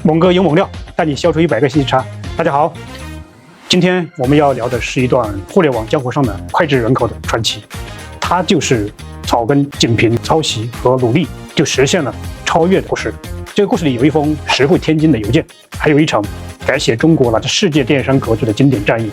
猛哥有猛料，带你消除100个信息差。大家好，今天我们要聊的是一段互联网江湖上的脍炙人口的传奇，它就是草根仅凭抄袭和努力就实现了超越的故事。这个故事里有一封石破天惊的邮件，还有一场改写中国乃至世界电商格局的经典战役。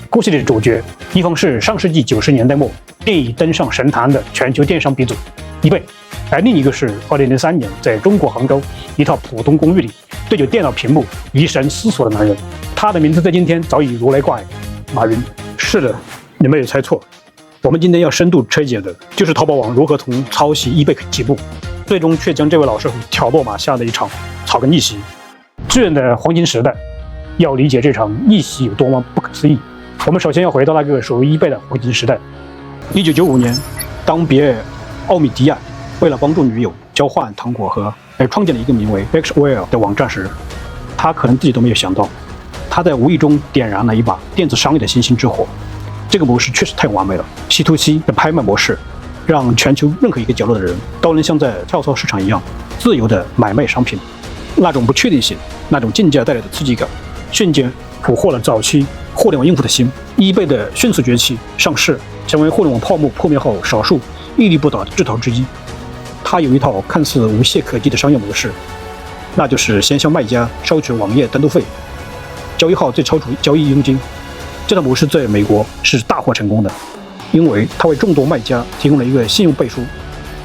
故事里的主角，一方是上世纪90年代末便已登上神坛的全球电商鼻祖eBay，而另一个是2003年在中国杭州一套普通公寓里对着电脑屏幕疑神思索的男人。他的名字在今天早已如雷贯耳，马云。是的，你没有猜错，我们今天要深度拆解的就是淘宝网如何从抄袭eBay起步，最终却将这位老师傅挑拨马下的一场草根逆袭。巨人的黄金时代，要理解这场逆袭有多么不可思议，我们首先要回到那个属于eBay的黄金时代。1995年，当比尔·奥米迪亚为了帮助女友交换糖果盒而创建了一个名为 Xwell 的网站时，他可能自己都没有想到，他在无意中点燃了一把电子商业的星星之火。这个模式确实太完美了， C2C 的拍卖模式让全球任何一个角落的人都能像在跳蚤市场一样自由地买卖商品。那种不确定性，那种竞价带来的刺激感，瞬间俘获了早期互联网用户的心。eBay 的迅速崛起上市，成为互联网泡沫破灭后少数屹立不倒的巨头之一。它有一套看似无懈可击的商业模式，那就是先向卖家收取网页登录费，交易号再超出交易佣金。这套模式在美国是大获成功的，因为它为众多卖家提供了一个信用背书，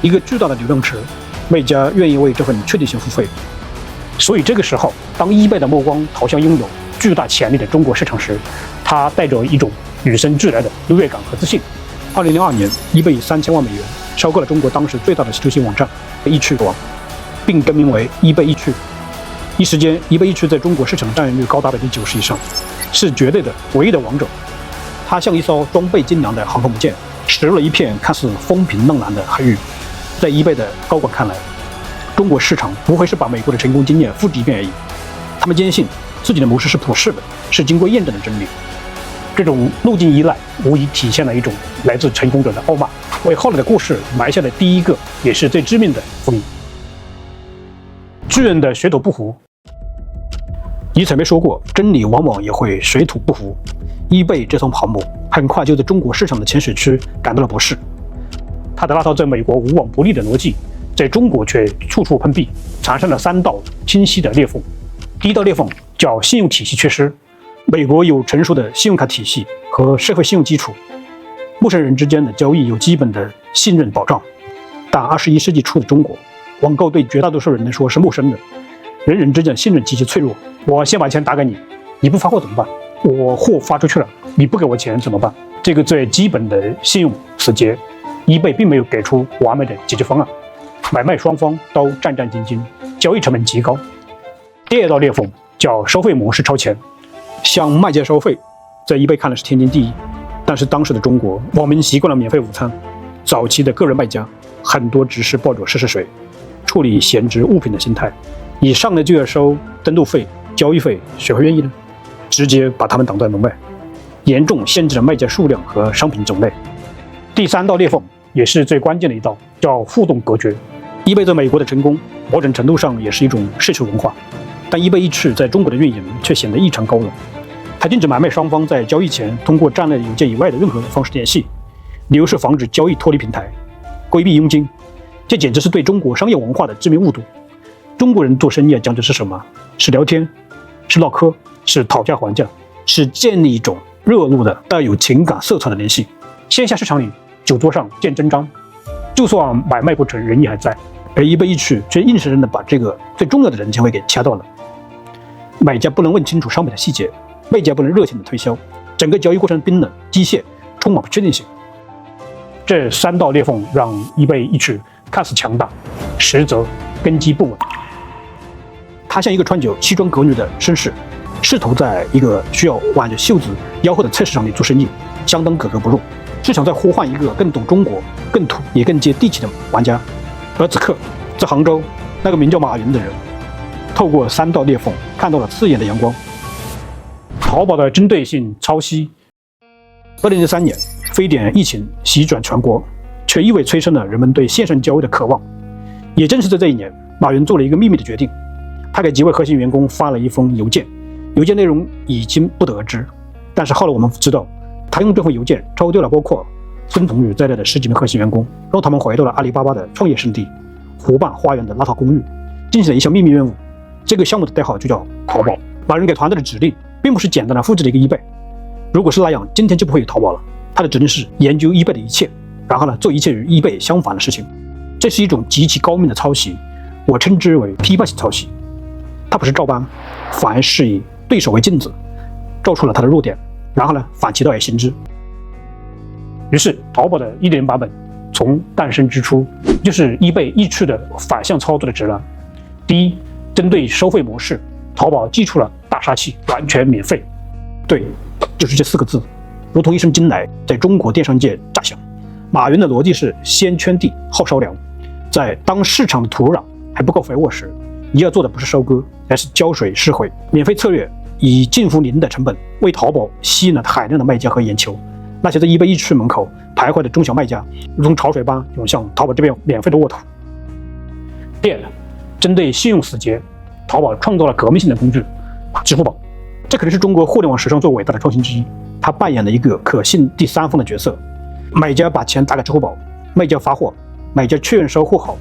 一个巨大的流量池，卖家愿意为这份确定性付费。所以这个时候，当eBay的目光投向拥有巨大潜力的中国市场时，它带着一种与生俱来的优越感和自信。2002年，eBay以3000万美元收购了中国当时最大的 C2C 网站易趣网，并更名为eBay易趣。一时间，eBay易趣在中国市场的占有率高达90%以上，是绝对的唯一的王者。它像一艘装备精良的航空母舰，驶入了一片看似风平浪静的海域。在eBay的高管看来，中国市场无非是把美国的成功经验复制一遍而已。他们坚信自己的模式是普世的，是经过验证的真理。这种路径依赖无疑体现了一种来自成功者的傲慢，为后来的故事埋下了第一个也是最致命的伏笔。巨人的水土不服。尼采没说过，真理往往也会水土不服。eBay这艘泡沫很快就在中国市场的浅水区感到了不适，他的那套在美国无往不利的逻辑在中国却处处碰壁，产生了3道清晰的裂缝。第一道裂缝叫信用体系缺失。美国有成熟的信用卡体系和社会信用基础，陌生人之间的交易有基本的信任保障。但21世纪初的中国，网购对绝大多数人来说是陌生的，人人之间的信任极其脆弱。我先把钱打给你，你不发货怎么办？我货发出去了，你不给我钱怎么办？这个最基本的信用死结，eBay并没有给出完美的解决方案，买卖双方都战战兢兢，交易成本极高。第二道裂缝叫收费模式超前。向卖家收费，在eBay看来是天经地义，但是当时的中国网民习惯了免费午餐，早期的个人卖家很多只是抱着试试水、处理闲置物品的心态，一上来就要收登录费、交易费，谁会愿意呢？直接把他们挡在门外，严重限制了卖家数量和商品种类。第3道裂缝也是最关键的一道，叫互动隔绝。eBay在美国的成功，某种程度上也是一种社区文化。但eBay易趣在中国的运营却显得异常高冷，它禁止买卖双方在交易前通过站内邮件以外的任何方式联系，理由是防止交易脱离平台，规避佣金。这简直是对中国商业文化的致命误读。中国人做生意讲究是什么？是聊天，是唠嗑，是讨价还价，是建立一种热络的带有情感色彩的联系。线下市场里，酒桌上见真章，就算买卖不成，人也还在。而eBay易趣却硬生生地把这个最重要的人情味给掐断了。买家不能问清楚商品的细节，卖家不能热情的推销，整个交易过程冰冷、机械，充满不确定性。这3道裂缝让eBay易趣看似强大，实则根基不稳。他像一个穿着西装革履的绅士，试图在一个需要挽着袖子吆喝的菜市场里做生意，相当格格不入。市场在呼唤一个更懂中国、更土也更接地气的玩家。而此刻，在杭州，那个名叫马云的人，透过3道裂缝看到了刺眼的阳光。淘宝的针对性抄袭。2003年，非典疫情席卷全国，却意味催生了人们对线上交易的渴望。也正是在这一年，马云做了一个秘密的决定，他给几位核心员工发了一封邮件，邮件内容已经不得而知，但是后来我们知道，他用这封邮件招丢了包括孙彤宇在内的10几名核心员工，让他们回到了阿里巴巴的创业圣地湖畔花园的那套公寓，进行了一项秘密任务。这个项目的代号就叫淘宝。马云给团队的指令并不是简单的复制了一个eBay，如果是那样，今天就不会有淘宝了。他的指令是研究eBay的一切，然后呢，做一切与eBay相反的事情。这是一种极其高明的抄袭，我称之为批判性抄袭。它不是照搬，反而是以对手为镜子，照出了它的弱点，然后呢，反其道而行之。于是，淘宝的1.0版本从诞生之初，就是eBay溢出的反向操作的指南。第一，针对收费模式，淘宝祭出了大杀器，完全免费。对，就是这4个字，如同一声惊雷，在中国电商界炸响。马云的逻辑是先圈地后烧粮，在当市场的土壤还不够肥沃时，你要做的不是收割，而是浇水施肥。免费策略以近乎零的成本为淘宝吸引了海量的卖家和眼球。那些在eBay溢出门口徘徊的中小卖家，如同潮水般涌向淘宝这边免费的沃土。第二，针对信用死结，淘宝创造了革命性的工具——支付宝。这可能是中国互联网史上最伟大的创新之一。它扮演了一个可信第三方的角色。买家把钱打给支付宝，卖家发货，买家确认收货后，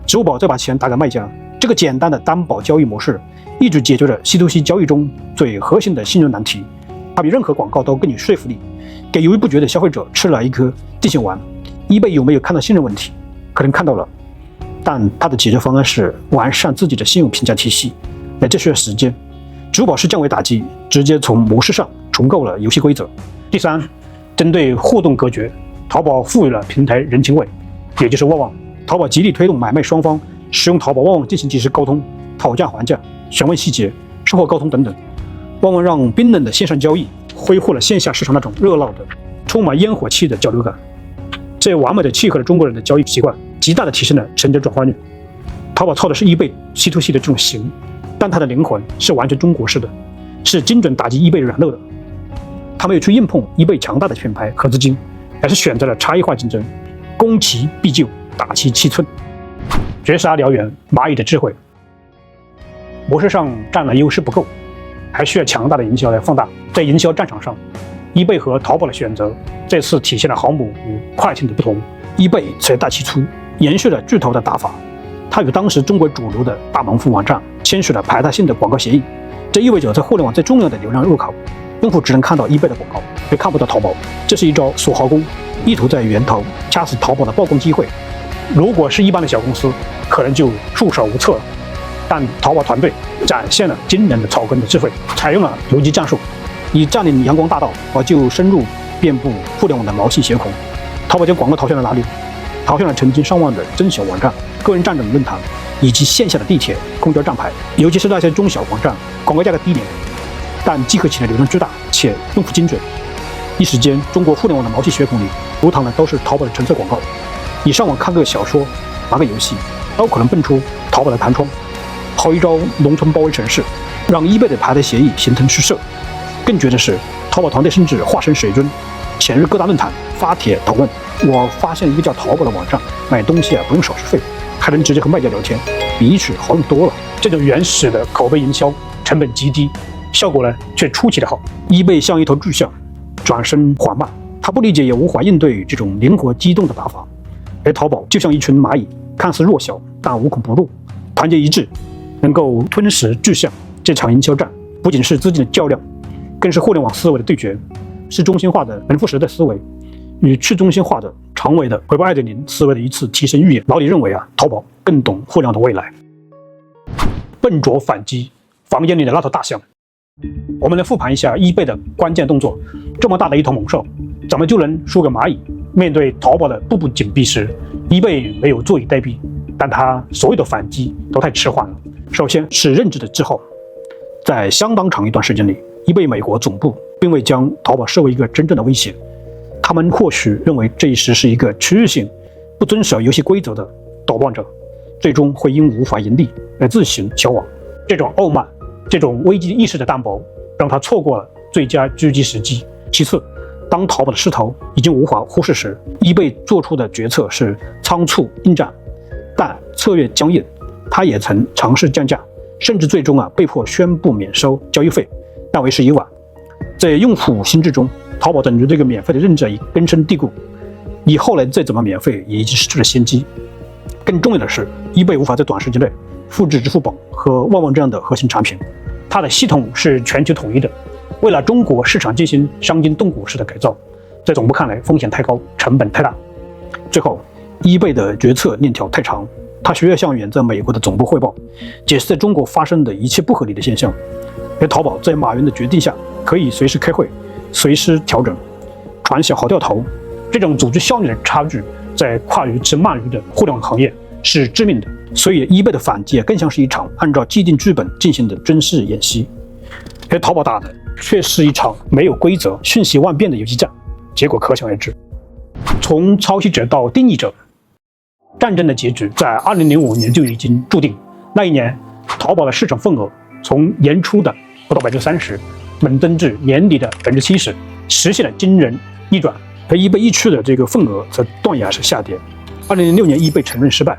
支付宝再把钱打给卖家。这个简单的担保交易模式一直解决了 C2C 交易中最核心的信用难题。它比任何广告都更有说服力，给犹豫不决的消费者吃了一颗定心丸。eBay 有没有看到信任问题？可能看到了，但它的解决方案是完善自己的信用评价体系，而这需要时间。支付宝是降维打击，直接从模式上重构了游戏规则。第三，针对互动隔绝，淘宝赋予了平台人情味，也就是旺旺。淘宝极力推动买卖双方使用淘宝旺旺进行及时沟通、讨价还价、询问细节、售后沟通等等。旺旺让冰冷的线上交易恢复了线下市场那种热闹的、充满烟火气的交流感。这完美的契合了中国人的交易习惯，极大的提升了成交转化率。淘宝抄的是eBay C2C 的这种型，但它的灵魂是完全中国式的，是精准打击eBay软肋的。他没有去硬碰eBay强大的品牌和资金，而是选择了差异化竞争，攻其必救，打其七寸，绝杀燎原。蚂蚁的智慧，模式上占了优势不够，还需要强大的营销来放大。在营销战场上，eBay和淘宝的选择这次体现了航母与快艇的不同。eBay 财大气粗，延续了巨头的打法，它与当时中国主流的大门户网站签署了排他性的广告协议，这意味着在互联网最重要的流量入口，用户只能看到eBay的广告，却看不到淘宝。这是一招锁喉功，意图在源头掐死淘宝的曝光机会。如果是一般的小公司，可能就束手无策了。但淘宝团队展现了惊人的草根的智慧，采用了游击战术，以占领阳光大道而就深入遍布互联网的毛细血孔。淘宝将广告投向了哪里？投向了成千上万的真小网站、个人站长论坛以及线下的地铁、公交站牌，尤其是那些中小网站，广告价格低廉，但集合起来流量巨大且用户精准。一时间，中国互联网的毛细血孔里流淌的都是淘宝的橙色广告。你上网看个小说、玩个游戏，都可能蹦出淘宝的弹窗。好一招农村包围城市，让eBay的排他协议形同虚设。更绝的是，淘宝团队甚至化身水军，潜入各大论坛发帖讨论。我发现一个叫淘宝的网站，买东西不用手续费，还能直接和卖家聊天，比一起好用多了。这种原始的口碑营销成本极低，效果呢却出奇的好。eBay像一头巨象，转身缓慢，他不理解也无法应对这种灵活机动的打法。而淘宝就像一群蚂蚁，看似弱小，但无孔不入，团结一致，能够吞噬巨象。这场营销战不仅是资金的较量，更是互联网思维的对决，是中心化的门户时代思维与去中心化的长尾的回报 2.0 思维的一次提升预演。老李认为淘宝更懂互联网的未来。笨拙反击，房间里的那头大象。我们来复盘一下eBay的关键动作，这么大的一头猛兽，怎么就能输给蚂蚁？面对淘宝的步步紧逼时，eBay没有坐以待毙，但他所有的反击都太迟缓了。首先是认知的滞后，在相当长一段时间里，eBay美国总部并未将淘宝视为一个真正的威胁，他们或许认为这一时是一个区域性、不遵守游戏规则的捣乱者，最终会因无法盈利而自行消亡。这种傲慢、这种危机意识的淡薄，让他错过了最佳狙击时机。其次，当淘宝的势头已经无法忽视时，eBay做出的决策是仓促应战，但策略僵硬。他也曾尝试降价，甚至最终被迫宣布免收交易费，但为时已晚。在用户心智中，淘宝等于这个免费的认证已根深蒂固，以后来再怎么免费也已经失去了先机。更重要的是，eBay无法在短时间内复制支付宝和旺旺这样的核心产品，它的系统是全球统一的，为了中国市场进行伤筋动骨式的改造，在总部看来风险太高，成本太大。最后，eBay的决策链条太长，它需要向远在美国的总部汇报，解释在中国发生的一切不合理的现象。而淘宝在马云的决定下，可以随时开会，随时调整，传小号掉头。这种组织效率的差距，在跨鱼吃鳗鱼的互联网行业是致命的。所以eBay的反击更像是一场按照既定剧本进行的军事演习，而淘宝打的却是一场没有规则、瞬息万变的游击战，结果可想而知。从抄袭者到定义者，战争的结局在2005年就已经注定。那一年，淘宝的市场份额从年初的不到30%，猛增至年底的70%，实现了惊人逆转。而eBay易趣的这个份额则断崖式下跌。2006年，eBay承认失败，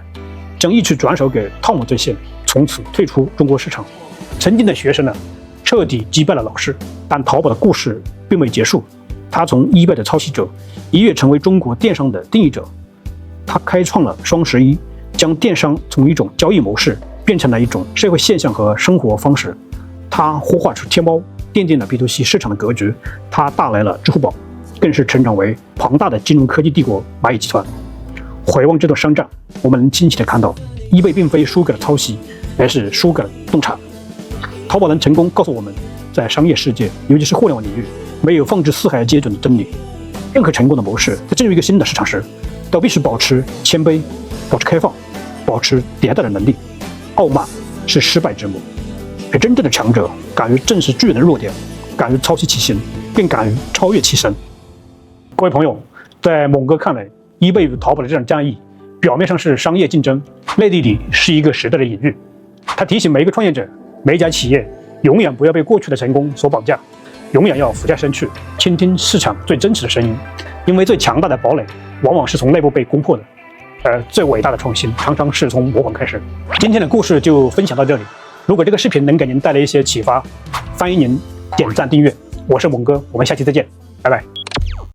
将易趣转手给汤姆在线，从此退出中国市场。曾经的学生彻底击败了老师，但淘宝的故事并未结束。他从eBay的抄袭者一跃成为中国电商的定义者。他开创了双11，将电商从一种交易模式变成了一种社会现象和生活方式。他孵化出天猫，奠定了 B2C 市场的格局。他带来了支付宝，更是成长为庞大的金融科技帝国蚂蚁集团。回望这段商战，我们能清晰地看到，eBay并非输给了抄袭，而是输给了洞察。淘宝能成功告诉我们，在商业世界，尤其是互联网领域，没有放之四海皆准的真理。任何成功的模式在进入一个新的市场时，都必须保持谦卑，保持开放，保持迭代的能力。傲慢是失败之母，而真正的强者敢于正视巨人的弱点，敢于抄袭其形，更敢于超越其身。各位朋友，在猛哥看来，eBay与淘宝的这场战役，表面上是商业竞争，内地里是一个时代的隐喻。他提醒每一个创业者，每一家企业永远不要被过去的成功所绑架，永远要俯下身去，倾听市场最真实的声音。因为最强大的堡垒往往是从内部被攻破的，而最伟大的创新常常是从模仿开始。今天的故事就分享到这里，如果这个视频能给您带来一些启发，欢迎您点赞订阅。我是猛哥，我们下期再见，拜拜。